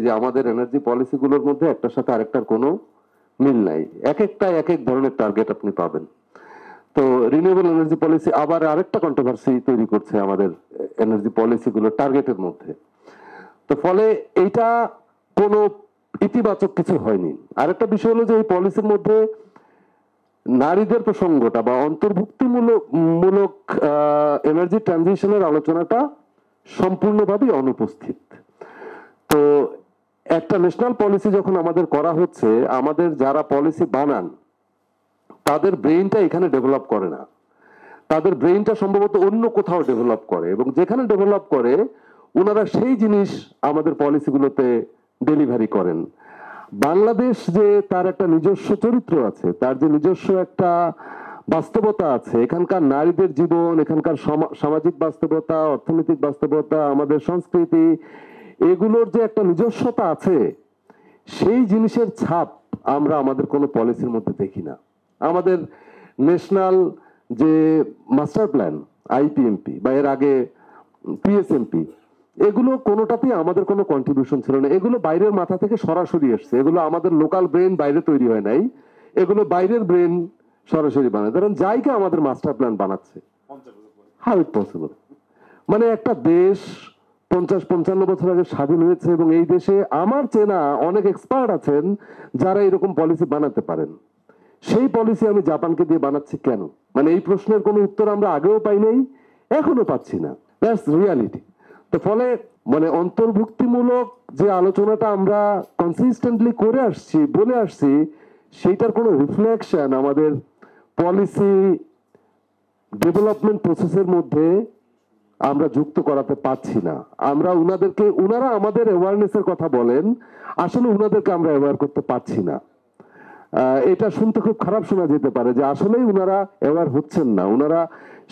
যে আমাদের এনার্জি পলিসিগুলোর মধ্যে একটার সাথে আরেকটার কোনো মিল নাই, এক একটা এক এক ধরনের টার্গেট আপনি পাবেন। তো রিনিউয়েবল এনার্জি পলিসি আবার আরেকটা কন্ট্রোভার্সি তৈরি করছে আমাদের এনার্জি পলিসিগুলো টার্গেটের মধ্যে। তো ফলে এইটা কোনো ইতিবাচক কিছু হয়নি। আরেকটা বিষয় হলো যে এই পলিসির মধ্যে নারীদের প্রসঙ্গটা বা অন্তর্ভুক্তিমূলক এনার্জি ট্রানজিশনের আলোচনাটা সম্পূর্ণভাবে অনুপস্থিত। তো একটা ন্যাশনাল পলিসি যখন আমাদের করা হচ্ছে, আমাদের যারা পলিসি বানান তাদের ব্রেইনটা এখানে ডেভেলপ করে না, তাদের ব্রেইনটা সম্ভবত অন্য কোথাও ডেভেলপ করে, এবং যেখানে ডেভেলপ করে ওনারা সেই জিনিস আমাদের পলিসিগুলোতে ডেলিভারি করেন। বাংলাদেশ যে তার একটা নিজস্ব চরিত্র আছে, তার যে নিজস্ব একটা বাস্তবতা আছে, এখানকার নারীদের জীবন, এখানকার সামাজিক বাস্তবতা, অর্থনৈতিক বাস্তবতা, আমাদের সংস্কৃতি, এগুলোর যে একটা নিজস্বতা আছে, সেই জিনিসের ছাপ আমরা আমাদের কোনো পলিসির মধ্যে দেখি না। আমাদের ন্যাশনাল যে মাস্টার প্ল্যান আইপিএমপি বা এর আগে পিএসএমপি, এগুলো কোনোটাতেই আমাদের কোনো কন্ট্রিবিউশন ছিল না। এগুলো বাইরের মাথা থেকে সরাসরি এসছে, এগুলো আমাদের লোকাল ব্রেন বাইরে তৈরি হয় নাই, এগুলো বাইরের ব্রেন সরাসরি বানায়। ধরেন জায়গা আমাদের মাস্টার প্ল্যান বানাচ্ছে, হাউ ইট পসিবল? মানে একটা দেশ 50-55 বছর আগে স্বাধীন হয়েছে, এবং এই দেশে আমার চেনা অনেক এক্সপার্ট আছেন যারা এরকম পলিসি বানাতে পারেন। সেই পলিসি আমি জাপানকে দিয়ে বানাচ্ছি কেন? মানে এই প্রশ্নের কোনো উত্তর আমরা আগেও পাই নাই, এখনো পাচ্ছি না। That's reality. তো ফলে মানে অন্তর্ভুক্তিমূলক যে আলোচনাটা আমরা কনসিস্টেন্টলি করে আসছি, বলে আসছি, সেইটার কোনো রিফ্লেকশন আমাদের পলিসি ডেভেলপমেন্ট প্রসেসের মধ্যে আমরা যুক্ত করাতে পারছি না। আমরা উনারা আমাদের অ্যাওয়ারনেসের কথা বলেন, আসলে উনাদেরকে আমরা অ্যাওয়ার করতে পারছি না। এটা শুনতে খুব খারাপ শোনা যেতে পারে যে আসলেই উনারা অ্যাওয়ার হচ্ছেন না, উনারা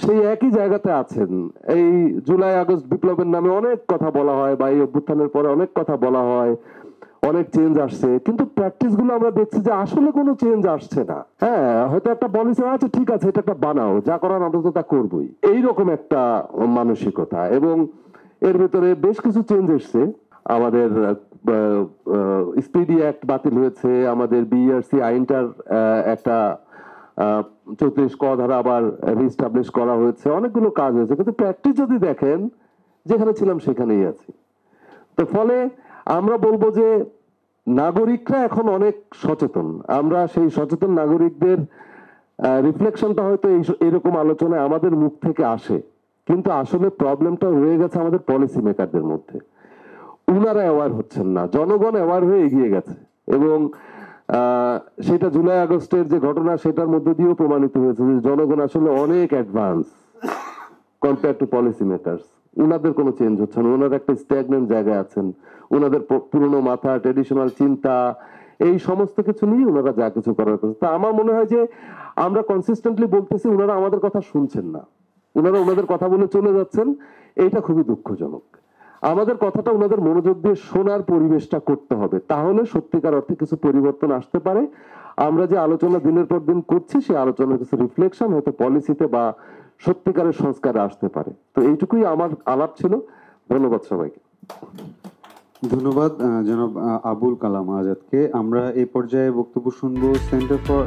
সেই একই জায়গাতে আছেন। এই জুলাই আগস্ট বিপ্লবের নামে অনেক কথা বলা হয়, বা এই অভ্যুত্থানের পরে অনেক কথা বলা হয়, অনেক চেঞ্জ আসছে, কিন্তু প্র্যাকটিস গুলো আমরা দেখছি যে আসলে কোনো চেঞ্জ আসছে না। হ্যাঁ, হয়তো একটা পলিসি আছে, ঠিক আছে, এটা একটা বানাও, যা করার আমরা তো তা করবোই, এইরকম একটা মানসিকতা। এবং এর ভিতরে বেশ কিছু চেঞ্জ এসছে। আমাদের স্পিডি অ্যাক্ট বাতিল হয়েছে, আমাদের বিইআরসি আইনটার একটা 34 ক ধারা আবার রিস্টাবলিশ করা হয়েছে, অনেকগুলো কাজ হয়েছে, কিন্তু প্র্যাকটিস যদি দেখেন যেখানে ছিলাম সেখানেই আছি। তো ফলে আমরা বলবো যে নাগরিকরা এখন অনেক সচেতন, আমরা সেই সচেতন নাগরিকদের রিফ্লেকশনটা হয়তো এরকম আলোচনায় আমাদের মুখ থেকে আসে, কিন্তু আসলে প্রবলেমটা রয়ে গেছে আমাদের পলিসি মেকারদের মধ্যে। উনারা অ্যাওয়ার হচ্ছেন না, জনগণ অ্যাওয়ার হয়ে এগিয়ে গেছে, এবং সেটা জুলাই আগস্টের যে ঘটনা সেটার মধ্যে দিয়েও প্রমাণিত হয়েছে যে জনগণ আসলে অনেক advance compare to policy makers. উনাদের কোনো চেঞ্জ হচ্ছে না, ওনারা একটা স্ট্যাগনেন্ট জায়গায় আছেন, ওনাদের পুরনো মাথা, ট্রেডিশনাল চিন্তা, এই সমস্ত কিছু নিয়ে ওনারা যা কিছু করার কথা। তা আমার মনে হয় যে আমরা কনসিস্টেন্টলি বলতেছি, ওনারা আমাদের কথা শুনছেন না, ওনারা ওনাদের কথা বলে চলে যাচ্ছেন, এইটা খুবই দুঃখজনক। আমাদের কথাটা ওনাদের মনোযোগ দিয়ে শোনার পরিবেশটা করতে হবে, তাহলে সত্যিকার অর্থে কিছু পরিবর্তন আসতে পারে। আমরা যে আলোচনা দিনের পর দিন করছি, সেই আলোচনার কিছু রিফ্লেকশন হয়তো পলিসিতে বা সত্যিকারের সংস্কারে আসতে পারে। তো এইটুকুই আমার আলাপ ছিল। ধন্যবাদ সবাইকে। ধন্যবাদ জনাব আবুল কালাম আজাদকে। আমরা এই পর্যায়ে বক্তব্য শুনবো সেন্টার ফর